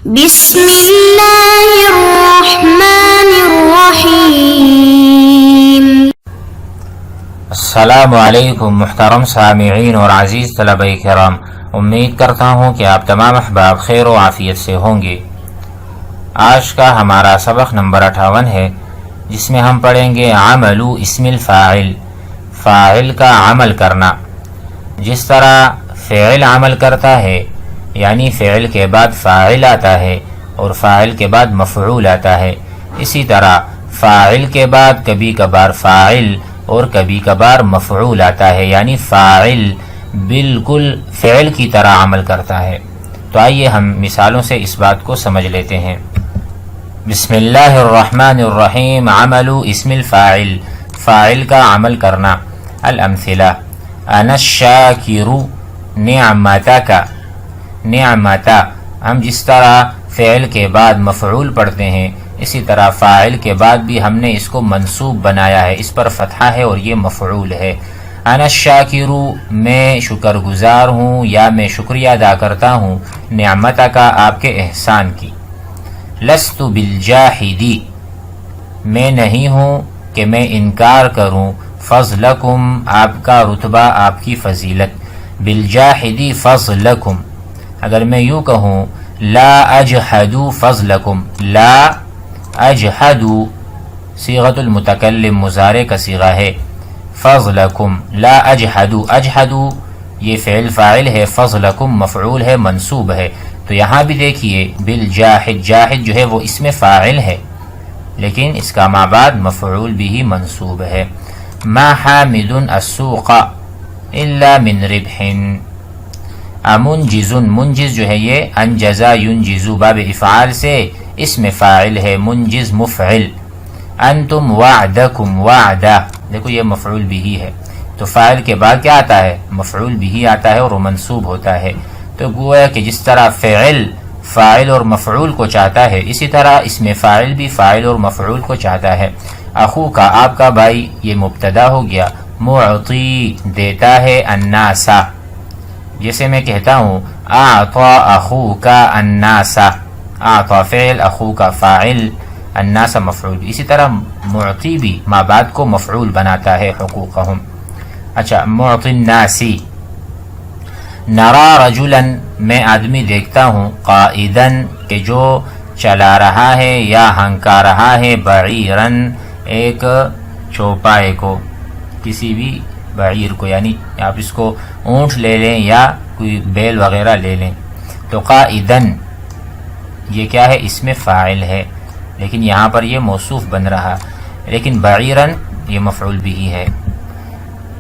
بسم اللہ الرحمن الرحیم۔ السلام علیکم محترم سامعین اور عزیز طلبہ کرام، امید کرتا ہوں کہ آپ تمام احباب خیر و عافیت سے ہوں گے۔ آج کا ہمارا سبق نمبر 58 ہے، جس میں ہم پڑھیں گے عمل اسم الفاعل، فاعل کا عمل کرنا۔ جس طرح فعل عمل کرتا ہے، یعنی فعل کے بعد فاعل آتا ہے اور فاعل کے بعد مفعول آتا ہے، اسی طرح فاعل کے بعد کبھی کبھار فاعل اور کبھی کبھار مفعول آتا ہے، یعنی فاعل بالکل فعل کی طرح عمل کرتا ہے۔ تو آئیے ہم مثالوں سے اس بات کو سمجھ لیتے ہیں۔ بسم اللہ الرحمن الرحیم۔ عمل اسم الفاعل، فاعل کا عمل کرنا۔ الامثلہ: انا الشاکر نعمتک، نعمتا۔ ہم جس طرح فعل کے بعد مفعول پڑھتے ہیں، اسی طرح فاعل کے بعد بھی ہم نے اس کو منصوب بنایا ہے، اس پر فتحہ ہے اور یہ مفعول ہے۔ انا الشاکر، میں شکر گزار ہوں یا میں شکریہ ادا کرتا ہوں، نعمتک، آپ کے احسان کی۔ لست بالجاحد، میں نہیں ہوں کہ میں انکار کروں، فضلکم، آپ کا رتبہ، آپ کی فضیلت۔ بالجاحد فضلکم۔ اگر میں یوں کہوں لا اجحد فضلکم، لا اجحد صیغۃ المتکلم مضارع کا صیغہ ہے، فضلکم لا اجحد، اجحد یہ فعل فاعل ہے، فضلکم مفعول ہے، منصوب ہے۔ تو یہاں بھی دیکھیے بالجاحد، جاحد جو ہے وہ اسم فاعل ہے، لیکن اس کا ما بعد مفعول بھی منصوب ہے۔ ما حامد السوق الا من ربح، امنجز، منجز جو ہے یہ انجزا ینجزو باب افعال سے اسم فاعل ہے، منجز مفعل۔ انتم وعدکم، وعدہ، دیکھو یہ مفعول بھی ہے، تو فاعل کے بعد کیا آتا ہے؟ مفعول بھی آتا ہے اور وہ منصوب ہوتا ہے۔ تو گویا کہ جس طرح فعل فاعل اور مفعول کو چاہتا ہے، اسی طرح اسم فاعل بھی فاعل اور مفعول کو چاہتا ہے۔ اخو کا، آپ کا بھائی، یہ مبتدا ہو گیا۔ معطی، دیتا ہے، الناس، جیسے میں کہتا ہوں اعطا اخوک الناس، اعطا فعل، اخوک فاعل، الناس مفعول۔ اسی طرح معطی بھی ما بعد کو مفعول بناتا ہے، حقوقہم۔ اچھا، معطی الناس۔ نرا رجلا، میں آدمی دیکھتا ہوں، قائدا، کہ جو چلا رہا ہے یا ہنکا رہا ہے، بعیرا، ایک چوپائے کو، کسی بھی بعیر کو، یعنی آپ اس کو اونٹ لے لیں یا کوئی بیل وغیرہ لے لیں۔ تو قائدن یہ کیا ہے؟ اسم فاعل ہے، لیکن یہاں پر یہ موصوف بن رہا، لیکن بعیرن یہ مفعول بھی ہے۔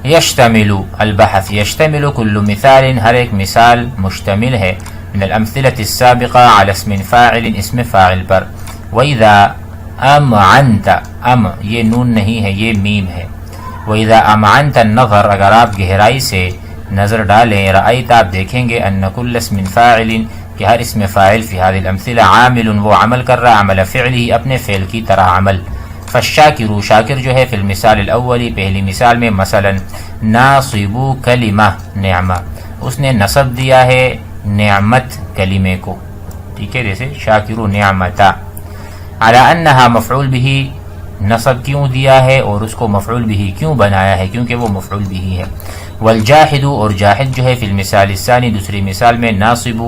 یشتمل البحث، یشتمل کل مثال، ہر ایک مثال مشتمل ہے، من الامثلة السابقہ علی اسم فاعل، اسم فاعل پر۔ وَإِذَا أَمْعَنْتَ، ام یہ نون نہیں ہے، یہ میم ہے۔ وَإِذَا أَمْعَنْتَ النَّظَرَ، اگر آپ گہرائی سے نظر ڈالیں، رأیت، آپ دیکھیں گے، أَنَّ كُلَّ اسم فاعل، کہ ہر اسم فاعل فی هذه الأمثلة عامل، وہ عمل کر رہا، عمل فعلی، اپنے فعل کی طرح عمل۔ فالشاکر، شاکر جو ہے، فی المثال الاولی، پہلی مثال میں، مثلا ناصب کلمہ نعمہ، اس نے نصب دیا ہے نعمت کلمے کو، ٹھیک ہے، جیسے شاکر نعمتا۔ علی انہا مفعول به، نصب کیوں دیا ہے اور اس کو مفعول به کیوں بنایا ہے؟ کیونکہ وہ مفعول به ہے۔ والجاحد، اور جاحد جو ہے، فی المثال الثانی، دوسری مثال میں، ناصب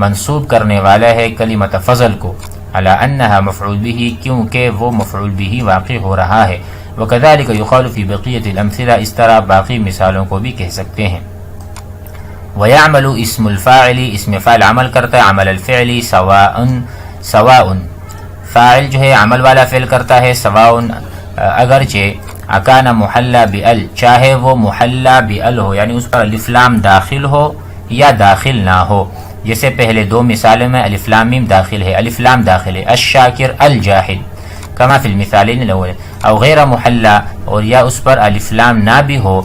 منصوب کرنے والا ہے کلمۃ فضل کو، علی انہا مفعول به، کیونکہ وہ مفعول به واقع ہو رہا ہے۔ وکذلک یقال فی بقیۃ الامثلہ، اس طرح باقی مثالوں کو بھی کہہ سکتے ہیں۔ ویعمل اسم الفاعل، اسم فاعل عمل کرتا ہے، عمل الفعل، سواء، سواء، فاعل جو ہے عمل والا فعل کرتا ہے، سواء، اگرچہ اکان محلہ بال، چاہے وہ محلہ بال ہو، یعنی اس پر الف لام داخل ہو یا داخل نہ ہو، جیسے پہلے دو مثالوں میں الف لام میم داخل ہے، الف لام داخل ہے، الشاکر، الجاحد، کما فی المثالین الاول، او غیر محلہ، اور یا اس پر الف لام نہ بھی ہو،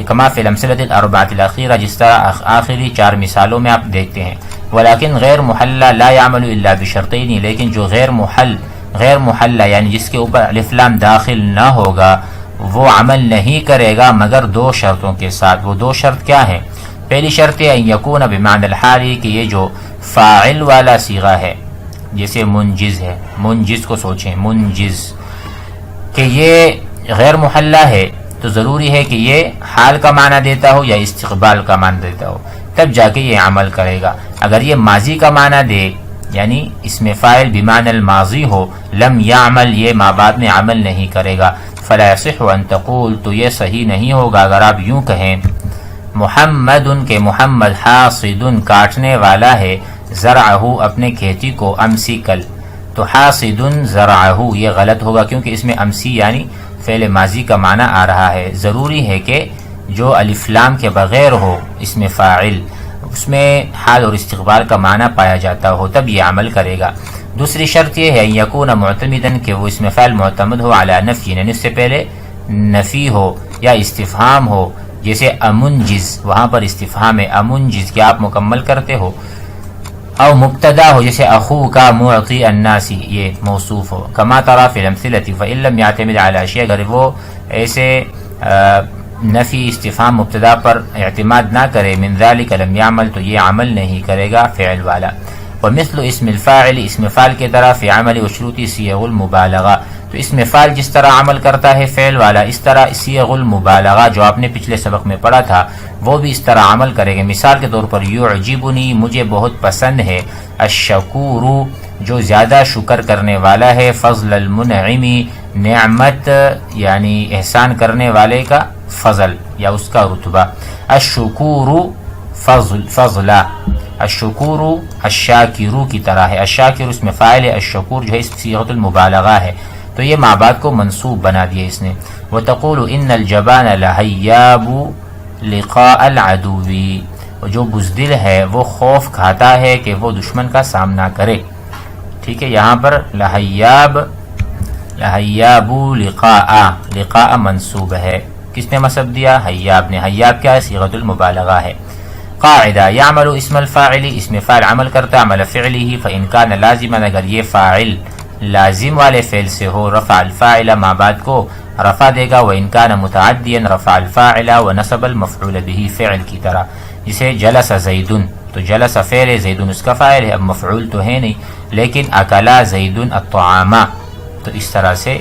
کما فی الامثلۃ الاربعۃ الاخیرہ، جس طرح آخری 4 مثالوں میں آپ دیکھتے ہیں۔ ولیکن غیر محلہ لا يعمل الا بشرطین، لیکن جو غیر محلہ یعنی جس کے اوپر الف لام داخل نہ ہوگا، وہ عمل نہیں کرے گا مگر 2 شرطوں کے ساتھ۔ وہ 2 شرط کیا ہیں؟ پہلی شرط ہے ان یکون بمعنی الحال، کہ یہ جو فاعل والا صیغہ ہے، جیسے منجز ہے، منجز کو سوچیں، منجز کہ یہ غیر محلہ ہے تو ضروری ہے کہ یہ حال کا معنی دیتا ہو یا استقبال کا معنی دیتا ہو، تب جا کے یہ عمل کرے گا۔ اگر یہ ماضی کا معنی دے یعنی اسم فاعل بمعنی الماضی ہو، لم یعمل، یہ ما بعد میں عمل نہیں کرے گا۔ فلا یصح ان تقول، تو یہ صحیح نہیں ہوگا اگر آپ یوں کہیں محمد کہ محمد حاصد کاٹنے والا ہے، زرعہ اپنے کھیتی کو، امسی کل، تو حاصد زرعہ یہ غلط ہوگا کیونکہ اس میں امسی یعنی فعل ماضی کا معنی آ رہا ہے۔ ضروری ہے کہ جو الف لام کے بغیر ہو اسم فاعل، اس میں حال اور استقبال کا معنی پایا جاتا ہو، تب یہ عمل کرے گا۔ دوسری شرط یہ ہے یکون معتمدن کہ وہ اسم فاعل معتمد ہو علی نفی، یعنی اس سے پہلے نفی ہو یا استفہام ہو، جیسے امنجز، وہاں پر استفہام ہے امنجز کہ آپ مکمل کرتے ہو، او مبتدا ہو جیسے اخو کا معطی الناسی، یہ موصوف ہو، کما ترى فی الامثلۃ فإن لم يعتمد علی اشیاء، اگر وہ ایسے نفی استفہام مبتدا پر اعتماد نہ کرے، من ذلک لم يعمل، تو یہ عمل نہیں کرے گا فعل والا۔ ومثل اسم الفاعل، اسم فاعل کی طرح فی عمل وشروط صیغ المبالغہ، تو اسم فاعل جس طرح عمل کرتا ہے فعل والا، اس طرح صیغ المبالغہ جو آپ نے پچھلے سبق میں پڑھا تھا وہ بھی اس طرح عمل کرے گا۔ مثال کے طور پر یعجبنی، مجھے بہت پسند ہے، الشکور جو زیادہ شکر کرنے والا ہے، فضل المنعم نعمت یعنی احسان کرنے والے کا فضل یا اس کا رتبہ، الشکور فضلا، الشکور الشاکر کی طرح ہے، الشاکر اس میں فاعل ہے، الشکور جو ہے صیغۃ المبالغہ ہے، تو یہ ما بعد کو منصوب بنا دیا اس نے۔ وتقول ان الجبان لہیاب لقاء العدو، جو بزدل ہے وہ خوف کھاتا ہے کہ وہ دشمن کا سامنا کرے، ٹھیک ہے۔ یہاں پر لہیاب لقاء منصوب ہے، کس نے منصب دیا؟ حیاب نے۔ حیاب کیا ہے؟ صیغۃ المبالغہ ہے۔ قاعدہ یعمل اسم الفاعل، اسم فاعل عمل کرتا عمل فعله فإن كان لازما، اگر یہ فاعل لازم والے فعل سے ہو، رفع الفاعل ما بعد کو رفع دے گا، وإن كان متعديا رفع الفاعل ونصب المفعول به، فعل کی طرح جسے جلس زید، تو جلس فعل ہے، زید اس کا فاعل ہے، اب مفعول تو ہے نہیں، لیکن اکلا زید الطعام، تو اس طرح سے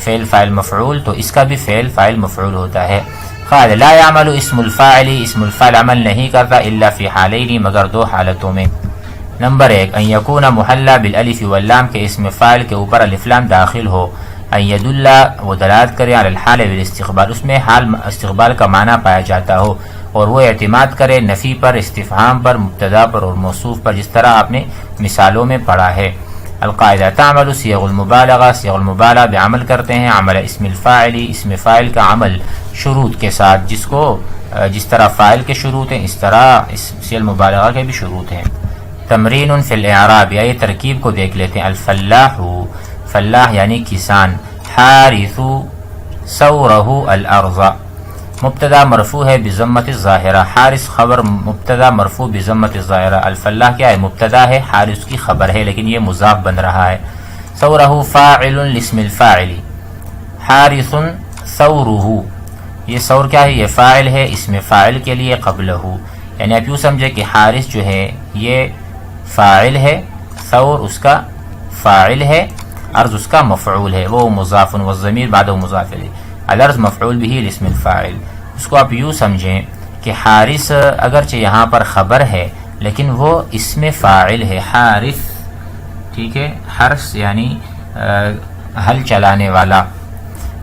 فعل فاعل مفعول، تو اس کا بھی فعل فاعل مفعول ہوتا ہے۔ قال لا يعمل اسم الفاعل، اسم الفاعل عمل نہیں کرتا الا فی حالین، مگر دو حالتوں میں۔ نمبر 1 ان یکون محلہ بالالف واللام، کے اسم فاعل کے اوپر الف لام داخل ہو، ان یدل وہ دلالت کرے علی الحال والاستقبال، اس میں حال استقبال کا معنی پایا جاتا ہو، اور وہ اعتماد کرے نفی پر، استفہام پر، مبتدا پر اور موصوف پر، جس طرح آپ نے مثالوں میں پڑھا ہے۔ القاعدہ تعمل صیغ المبالغہ، صیغ المبالغہ بعمل کرتے ہیں عمل اسم الفاعل، اسم فاعل کا عمل شروط کے ساتھ، جس طرح فاعل کے شروط ہیں اس طرح صیغ المبالغہ کے بھی شروط ہیں۔ تمرین فی الاعراب، یہ ترکیب کو دیکھ لیتے ہیں۔ الفلاح، فلاح یعنی کسان، حارث ثورہ الارض، مبتدا مرفوع ہے بضمۃ الظاہرہ، حارث خبر مبتدا مرفوع بضمۃ الظاہرہ، الفلاح کیا ہے؟ مبتدا ہے، حارث کی خبر ہے لیکن یہ مضاف بن رہا ہے۔ ثورہ فاعل لاسم الفاعل، حارث ثورہ، یہ ثور کیا ہے؟ یہ فاعل ہے اسم فاعل کے لیے قبلہ، یعنی آپ یوں سمجھے کہ حارث جو ہے یہ فاعل ہے، ثور اس کا فاعل ہے، ارض اس کا مفعول ہے، وہ مضاف والضمیر بعدہ مضاف الیہ، الارض مفعول به لاسم الفاعل۔ اس کو آپ یوں سمجھیں کہ حارث اگرچہ یہاں پر خبر ہے لیکن وہ اسم فاعل ہے، حارث، ٹھیک ہے، حرث یعنی ہل چلانے والا،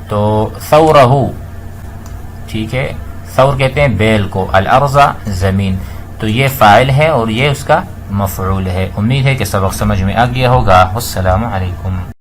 تو ثورہ، ٹھیک ہے، ثور کہتے ہیں بیل کو، الارض زمین، تو یہ فاعل ہے اور یہ اس کا مفعول ہے۔ امید ہے کہ سبق سمجھ میں آ گیا ہوگا۔ السلام علیکم۔